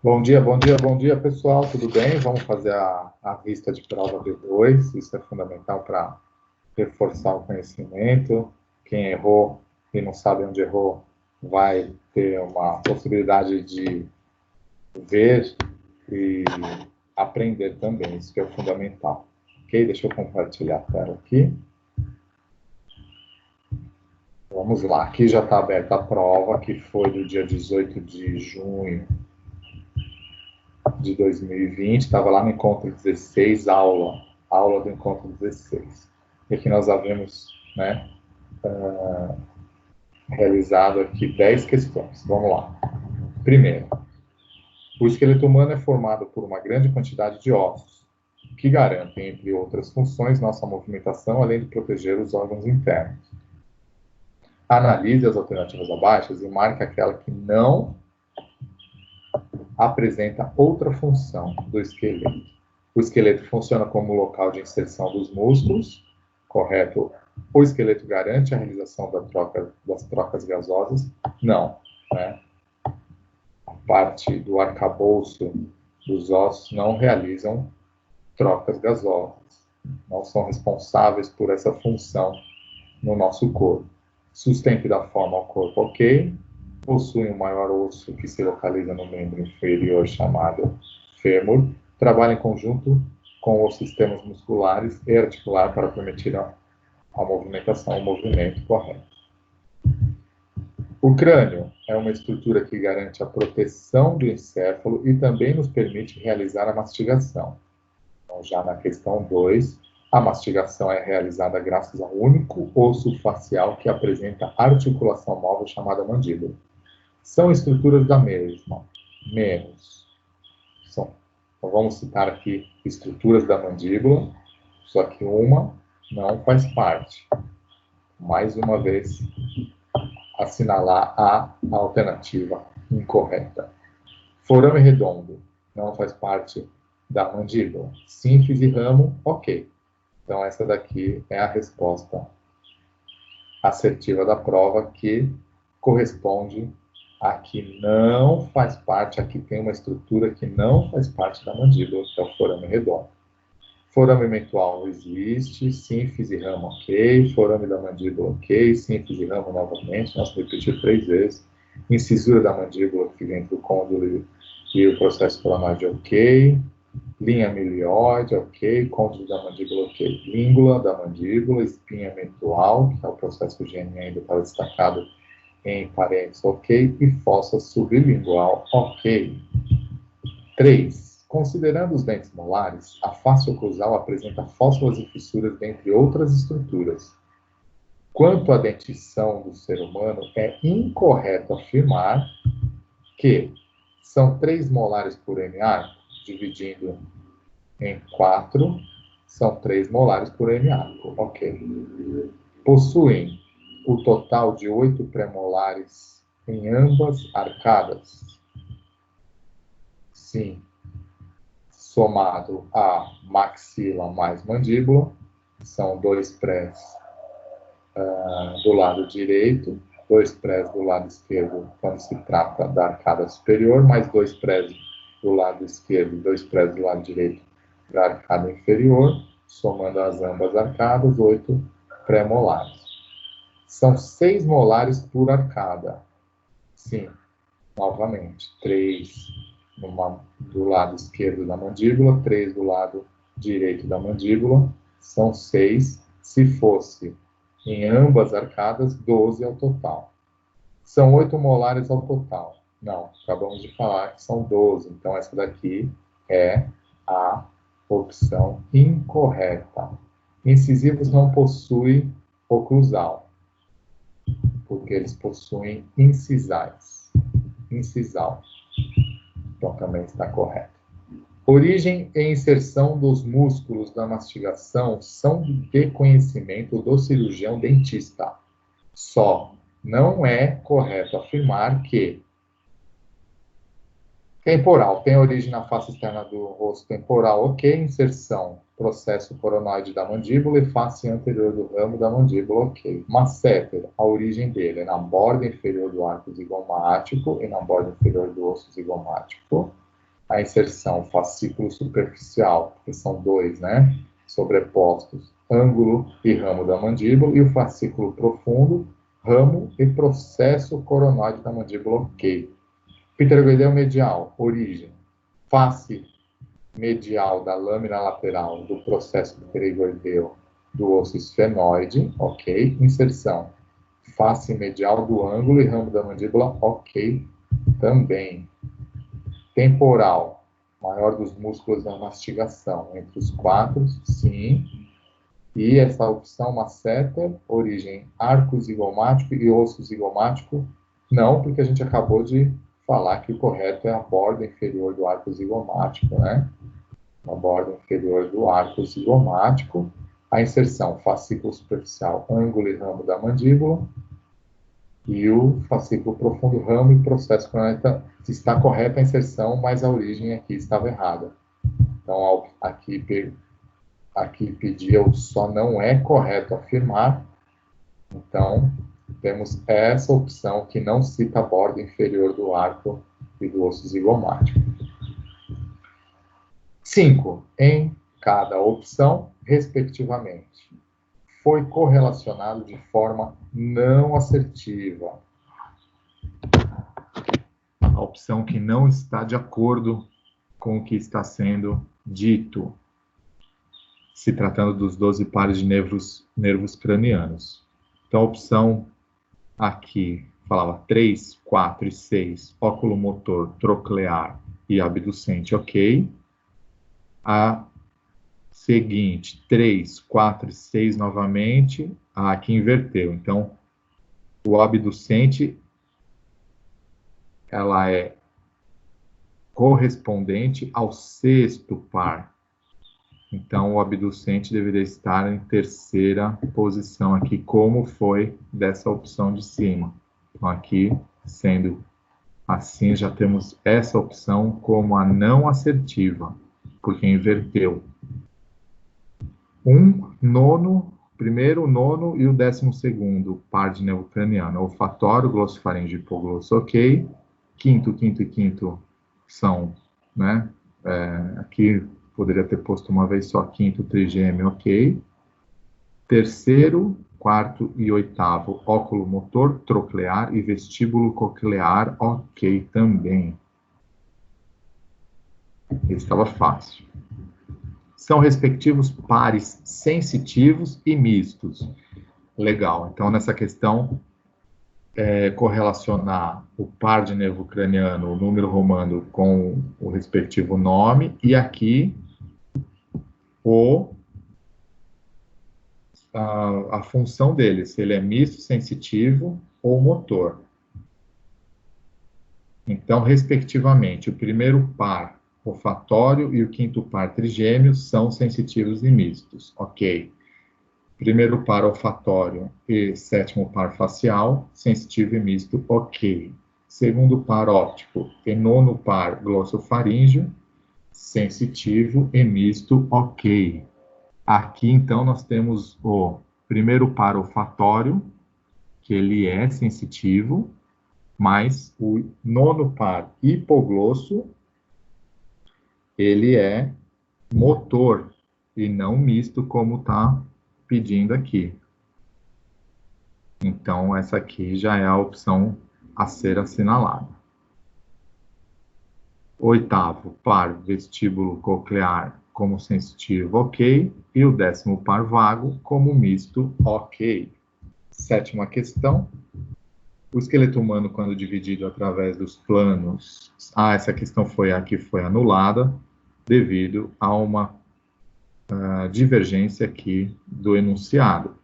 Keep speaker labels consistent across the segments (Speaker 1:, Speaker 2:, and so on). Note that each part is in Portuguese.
Speaker 1: Bom dia, pessoal, tudo bem? Vamos fazer a vista de prova B2, isso é fundamental para reforçar o conhecimento. Quem errou e não sabe onde errou vai ter uma possibilidade de ver e aprender também, isso que é fundamental. Ok? Deixa eu compartilhar a tela aqui. Vamos lá, aqui já está aberta a prova, que foi do dia 18 de junho de 2020, estava lá no encontro 16, aula do encontro 16. E aqui nós havíamos, né, realizado aqui 10 questões. Vamos lá. Primeiro, o esqueleto humano é formado por uma grande quantidade de ossos, que garantem, entre outras funções, nossa movimentação, além de proteger os órgãos internos. Analise as alternativas abaixo e marque aquela que não apresenta outra função do esqueleto. O esqueleto funciona como local de inserção dos músculos, correto? O esqueleto garante a realização das trocas gasosas? Não, né? A parte do arcabouço dos ossos não realizam trocas gasosas, não são responsáveis por essa função no nosso corpo. Sustento da forma ao corpo, ok. Possui um maior osso que se localiza no membro inferior, chamado fêmur. Trabalha em conjunto com os sistemas musculares e articular para permitir a movimentação, o movimento correto. O crânio é uma estrutura que garante a proteção do encéfalo e também nos permite realizar a mastigação. Então, já na questão 2, a mastigação é realizada graças a um único osso facial que apresenta articulação móvel chamada mandíbula. São estruturas da mesma, menos. Então, vamos citar aqui estruturas da mandíbula, só que uma não faz parte. Mais uma vez, assinalar a alternativa incorreta. Forame redondo não faz parte da mandíbula. Sínfise e ramo, ok. Então, essa daqui é a resposta assertiva da prova, que corresponde a que não faz parte, aqui tem uma estrutura que não faz parte da mandíbula, que é o forame redondo. Forame mental não existe, sínfise e ramo, ok. Forame da mandíbula, ok. Sínfise e ramo novamente, nós repetir 3 vezes. Incisura da mandíbula, que vem entre o côndilo e o processo coronário, ok. Linha milioide, ok. Côndilo da mandíbula, ok. Língula da mandíbula, espinha mental, que é o processo gênio ainda para destacado em parênteses, ok. E fossa sublingual, ok. 3. Considerando os dentes molares, a face oclusal apresenta fóssulas e fissuras, dentre outras estruturas. Quanto à dentição do ser humano, é incorreto afirmar que são 3 molares por M arco, dividindo em 4, são 3 molares por M arco, ok. Possuem o total de 8 premolares em ambas arcadas? Sim. Somado a maxila mais mandíbula, são 2 prés do lado direito, 2 prés do lado esquerdo quando se trata da arcada superior, mais 2 prés do lado esquerdo e 2 prés do lado direito da arcada inferior, somando as ambas arcadas, 8 pré-molares. São 6 molares por arcada. Sim, novamente, 3 do lado esquerdo da mandíbula, 3 do lado direito da mandíbula, são 6. Se fosse em ambas arcadas, 12 ao total. São 8 molares ao total. Não, acabamos de falar que são 12, então essa daqui é a opção incorreta. Incisivos não possuem oclusal, porque eles possuem incisais. Incisal. Então, também está correto. Origem e inserção dos músculos da mastigação são de conhecimento do cirurgião dentista. Só não é correto afirmar que temporal tem origem na face externa do rosto temporal, ok. Inserção, processo coronoide da mandíbula e face anterior do ramo da mandíbula, ok. Masseter, a origem dele é na borda inferior do arco zigomático e na borda inferior do osso zigomático. A inserção, fascículo superficial, porque são dois, né? Sobrepostos, ângulo e ramo da mandíbula, e o fascículo profundo, ramo e processo coronoide da mandíbula, ok. Pterogoideu medial, origem, face medial da lâmina lateral do processo pterogoideu do osso esfenoide, ok. Inserção, face medial do ângulo e ramo da mandíbula, ok, também. Temporal, maior dos músculos da mastigação, entre os quatro, sim. E essa opção masseter, origem arco zigomático e osso zigomático, não, porque a gente acabou de falar que o correto é a borda inferior do arco zigomático, né? A borda inferior do arco zigomático. A inserção, fascículo superficial, ângulo e ramo da mandíbula. E o fascículo profundo, ramo e processo coronoide. Está correta a inserção, mas a origem aqui estava errada. Então, aqui pedia o só não é correto afirmar. Então, temos essa opção que não cita a borda inferior do arco e do osso zigomático. 5. Em cada opção, respectivamente. Foi correlacionado de forma não assertiva. A opção que não está de acordo com o que está sendo dito, se tratando dos 12 pares de nervos cranianos. Então, a opção aqui falava 3, 4 e 6, oculomotor, troclear e abducente, ok. A seguinte, 3, 4 e 6 novamente, aqui inverteu. Então, o abducente, ela é correspondente ao sexto par. Então, o abducente deveria estar em terceira posição aqui, como foi dessa opção de cima. Então, aqui, sendo assim, já temos essa opção como a não assertiva, porque inverteu. Primeiro, nono e o 12º par de nervo craniano. Olfatório, glossofaríngeo e hipoglosso, ok. Quinto e quinto são, né? Aqui poderia ter posto uma vez só quinto, trigêmeo, ok. Terceiro, quarto e oitavo, óculo motor, troclear e vestíbulo coclear, ok também. Estava fácil. São respectivos pares sensitivos e mistos. Legal. Então, nessa questão, correlacionar o par de nervo craniano, o número romano, com o respectivo nome, e aqui a função dele, se ele é misto, sensitivo ou motor. Então, respectivamente, o primeiro par olfatório e o quinto par trigêmeo são sensitivos e mistos, ok. Primeiro par olfatório e sétimo par facial, sensitivo e misto, ok. Segundo par óptico e nono par glossofaríngeo, sensitivo e misto, ok. Aqui, então, nós temos o primeiro par olfatório, que ele é sensitivo, mas o nono par hipoglosso, ele é motor e não misto, como está pedindo aqui. Então, essa aqui já é a opção a ser assinalada. Oitavo, par vestíbulo coclear como sensitivo, ok. E o 10º par vago como misto, ok. Sétima questão. O esqueleto humano, quando dividido através dos planos... essa questão foi a que foi anulada devido a uma divergência aqui do enunciado.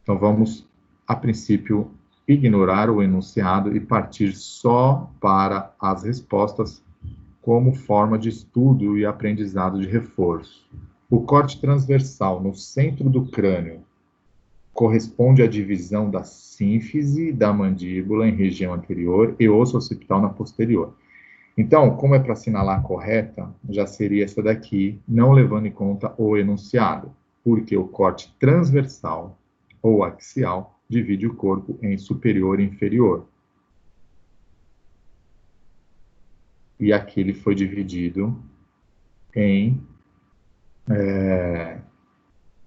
Speaker 1: Então, vamos, a princípio, ignorar o enunciado e partir só para as respostas como forma de estudo e aprendizado de reforço. O corte transversal no centro do crânio corresponde à divisão da sínfise da mandíbula em região anterior e osso occipital na posterior. Então, como é para assinalar a correta, já seria essa daqui, não levando em conta o enunciado, porque o corte transversal ou axial divide o corpo em superior e inferior. E aqui ele foi dividido em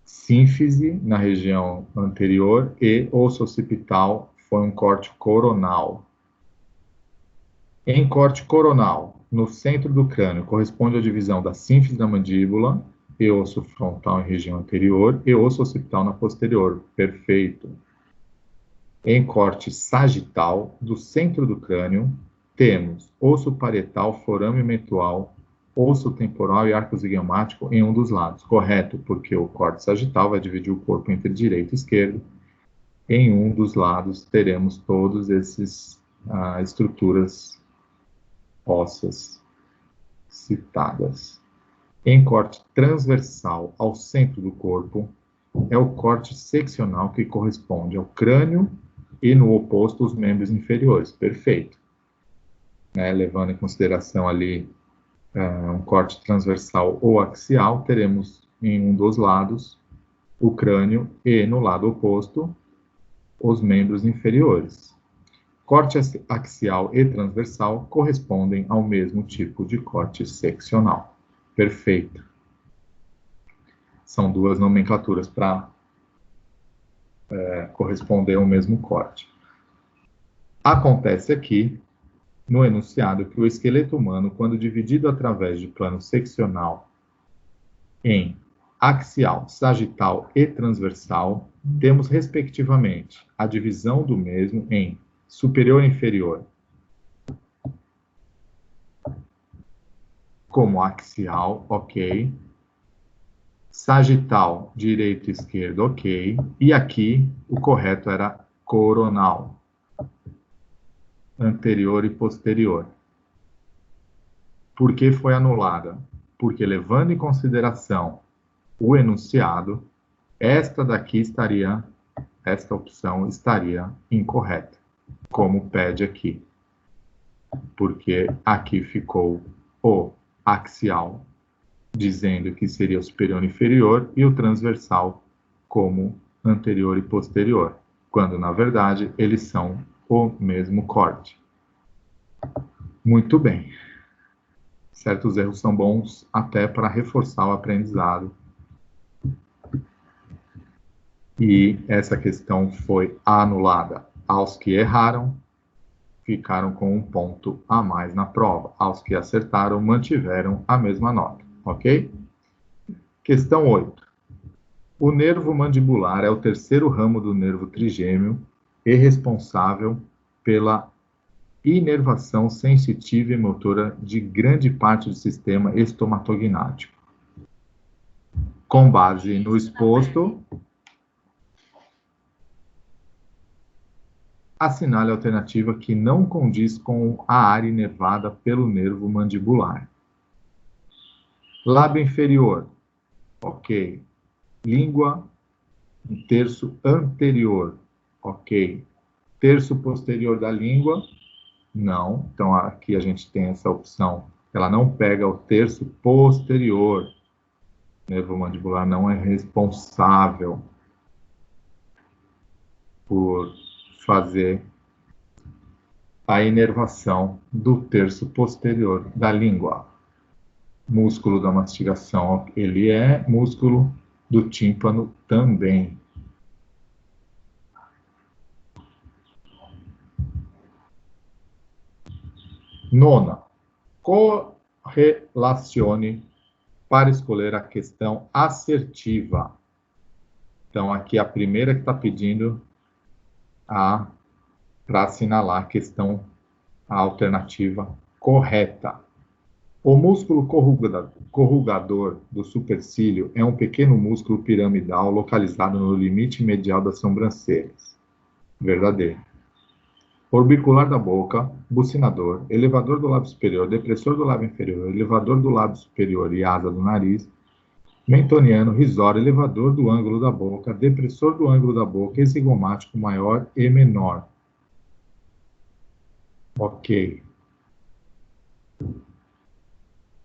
Speaker 1: sínfise na região anterior e osso occipital foi um corte coronal. Em corte coronal, no centro do crânio, corresponde à divisão da sínfise da mandíbula e osso frontal em região anterior e osso occipital na posterior. Perfeito. Em corte sagital, do centro do crânio, temos osso parietal, forame mentual, osso temporal e arco zigeumático em um dos lados. Correto, porque o corte sagital vai dividir o corpo entre direito e esquerdo. Em um dos lados teremos todas essas estruturas ósseas citadas. Em corte transversal ao centro do corpo, é o corte seccional que corresponde ao crânio e, no oposto, os membros inferiores. Perfeito. Né? Levando em consideração ali um corte transversal ou axial, teremos em um dos lados o crânio e, no lado oposto, os membros inferiores. Corte axial e transversal correspondem ao mesmo tipo de corte seccional. Perfeito. São duas nomenclaturas para corresponder ao mesmo corte. Acontece aqui, no enunciado, que o esqueleto humano, quando dividido através de plano seccional em axial, sagital e transversal, temos, respectivamente, a divisão do mesmo em superior e inferior como axial, ok. Sagital, direito e esquerdo, ok. E aqui, o correto era coronal, anterior e posterior. Por que foi anulada? Porque, levando em consideração o enunciado, esta opção estaria incorreta, como pede aqui. Porque aqui ficou o axial, dizendo que seria o superior e inferior, e o transversal como anterior e posterior, quando, na verdade, eles são o mesmo corte. Muito bem. Certos erros são bons até para reforçar o aprendizado. E essa questão foi anulada. Aos que erraram, ficaram com um ponto a mais na prova. Aos que acertaram, mantiveram a mesma nota. Ok? Questão 8. O nervo mandibular é o terceiro ramo do nervo trigêmeo e responsável pela inervação sensitiva e motora de grande parte do sistema estomatognático. Com base no exposto, assinale a alternativa que não condiz com a área inervada pelo nervo mandibular. Lábio inferior, ok. Língua, um terço anterior, ok. Terço posterior da língua, não. Então, aqui a gente tem essa opção. Ela não pega o terço posterior. O nervo mandibular não é responsável por fazer a inervação do terço posterior da língua. Músculo da mastigação, ele é músculo do tímpano também. Nona, correlacione para escolher a questão assertiva. Então, aqui a primeira que está pedindo para assinalar a questão, a alternativa correta. O músculo corrugador do supercílio é um pequeno músculo piramidal localizado no limite medial das sobrancelhas. Verdadeiro. Orbicular da boca, bucinador, elevador do lábio superior, depressor do lábio inferior, elevador do lábio superior e asa do nariz, mentoniano, risório, elevador do ângulo da boca, depressor do ângulo da boca, exigomático maior e menor. Ok.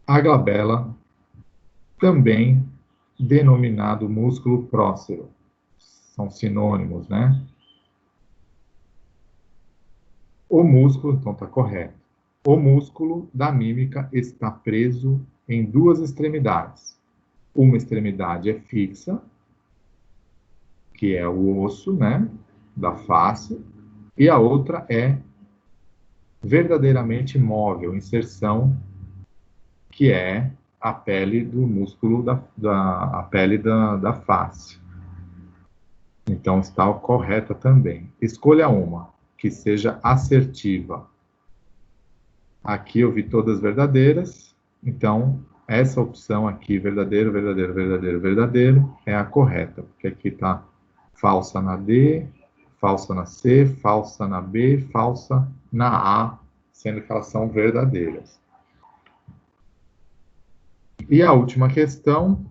Speaker 1: A glabela, também denominado músculo prócero. São sinônimos, né? O músculo, então está correto. O músculo da mímica está preso em duas extremidades. Uma extremidade é fixa, que é o osso, né, da face, e a outra é verdadeiramente móvel, inserção, que é a pele do músculo a pele da face. Então, está correta também. Escolha uma, que seja assertiva. Aqui eu vi todas verdadeiras, então essa opção aqui, verdadeiro, verdadeiro, verdadeiro, verdadeiro, é a correta, porque aqui está falsa na D, falsa na C, falsa na B, falsa na A, sendo que elas são verdadeiras. E a última questão,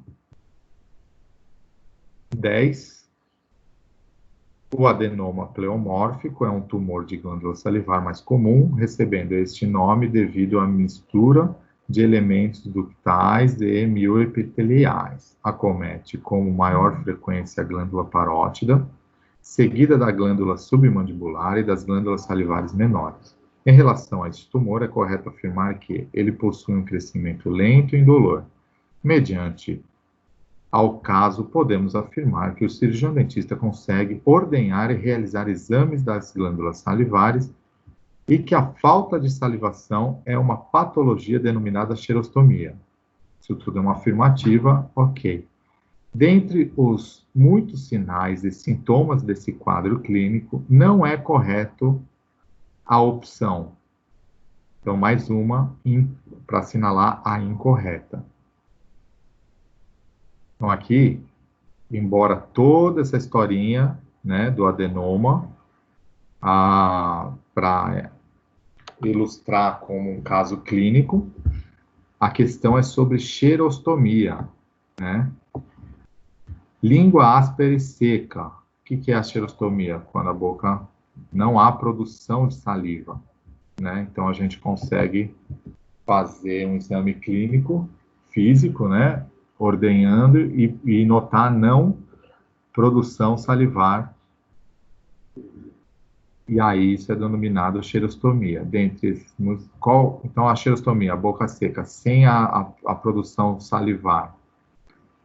Speaker 1: 10. O adenoma pleomórfico é um tumor de glândula salivar mais comum, recebendo este nome devido à mistura de elementos ductais e mioepiteliais. Acomete com maior frequência a glândula parótida, seguida da glândula submandibular e das glândulas salivares menores. Em relação a este tumor, é correto afirmar que ele possui um crescimento lento e indolor. Mediante ao caso, podemos afirmar que o cirurgião dentista consegue ordenhar e realizar exames das glândulas salivares e que a falta de salivação é uma patologia denominada xerostomia. Isso tudo é uma afirmativa, ok. Dentre os muitos sinais e sintomas desse quadro clínico, não é correto a opção. Então, mais uma para assinalar a incorreta. Então, aqui, embora toda essa historinha, né, do adenoma, para ilustrar como um caso clínico, a questão é sobre xerostomia, né? Língua áspera e seca. O que é a xerostomia? Quando a boca não há produção de saliva, né? Então, a gente consegue fazer um exame clínico, físico, né? Ordenhando e notar não produção salivar, e aí isso é denominado xerostomia. Então, a xerostomia, a boca seca, sem a produção salivar.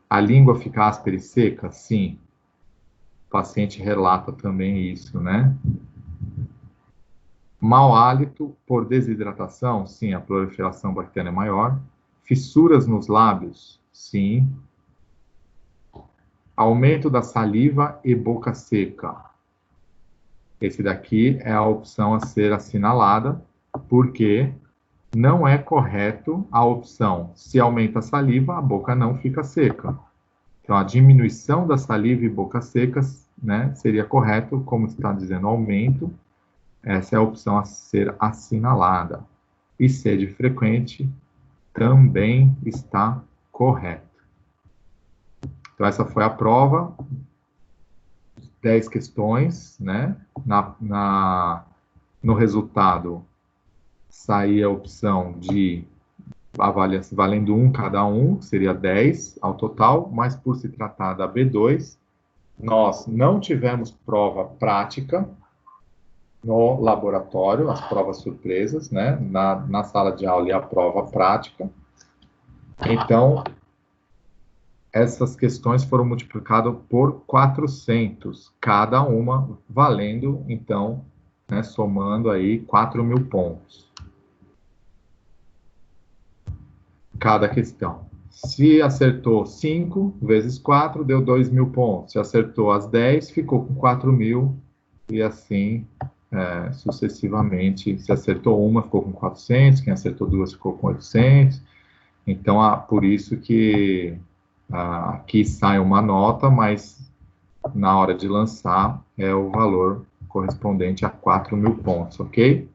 Speaker 1: A língua fica áspera e seca? Sim. O paciente relata também isso, né? Mau hálito por desidratação? Sim, a proliferação bacteriana é maior. Fissuras nos lábios? Sim. Aumento da saliva e boca seca? Esse daqui é a opção a ser assinalada, porque não é correto a opção se aumenta a saliva, a boca não fica seca. Então, a diminuição da saliva e boca secas, né, seria correto, como está dizendo aumento, essa é a opção a ser assinalada. E sede frequente também está correto. Então, essa foi a prova. 10 questões, né? No resultado, saía a opção de avaliação valendo 1 cada um, que seria 10 ao total, mas por se tratar da B2, nós não tivemos prova prática no laboratório, as provas surpresas, né? Na sala de aula e a prova prática. Então, essas questões foram multiplicadas por 400, cada uma valendo, então, né, somando aí 4.000 pontos. Cada questão. Se acertou 5 vezes 4, deu 2.000 pontos. Se acertou as 10, ficou com 4.000, e assim sucessivamente. Se acertou uma, ficou com 400, quem acertou duas ficou com 800. Então, por isso que aqui sai uma nota, mas na hora de lançar é o valor correspondente a 4.000 pontos, ok?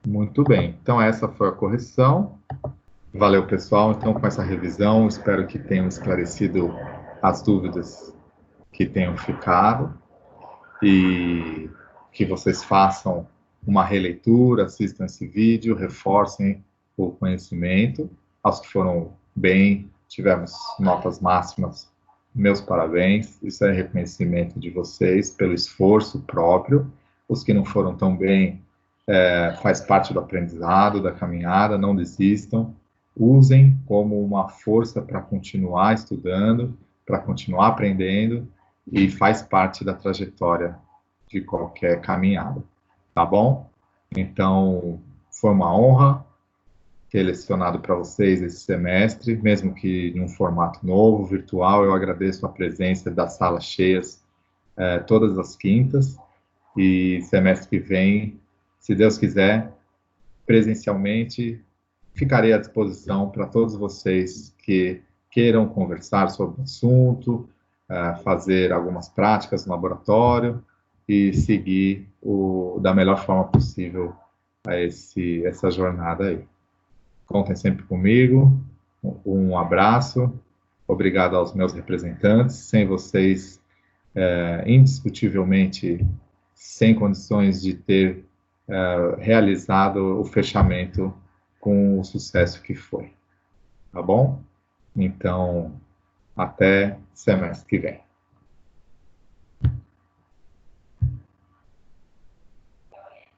Speaker 1: Muito bem. Então, essa foi a correção. Valeu, pessoal. Então, com essa revisão, espero que tenham esclarecido as dúvidas que tenham ficado e que vocês façam uma releitura, assistam esse vídeo, reforcem o conhecimento. Aos que foram bem, tivemos notas máximas, meus parabéns. Isso é reconhecimento de vocês pelo esforço próprio. Os que não foram tão bem, faz parte do aprendizado, da caminhada, não desistam, usem como uma força para continuar estudando, para continuar aprendendo, e faz parte da trajetória de qualquer caminhada, tá bom? Então, foi uma honra ter lecionado para vocês esse semestre, mesmo que em um formato novo, virtual. Eu agradeço a presença das salas cheias todas as quintas, e semestre que vem, se Deus quiser, presencialmente, ficarei à disposição para todos vocês que queiram conversar sobre o assunto, fazer algumas práticas no laboratório e seguir da melhor forma possível essa jornada aí. Contem sempre comigo, um abraço, obrigado aos meus representantes, sem vocês, indiscutivelmente, sem condições de ter realizado o fechamento com o sucesso que foi, tá bom? Então, até semestre que vem.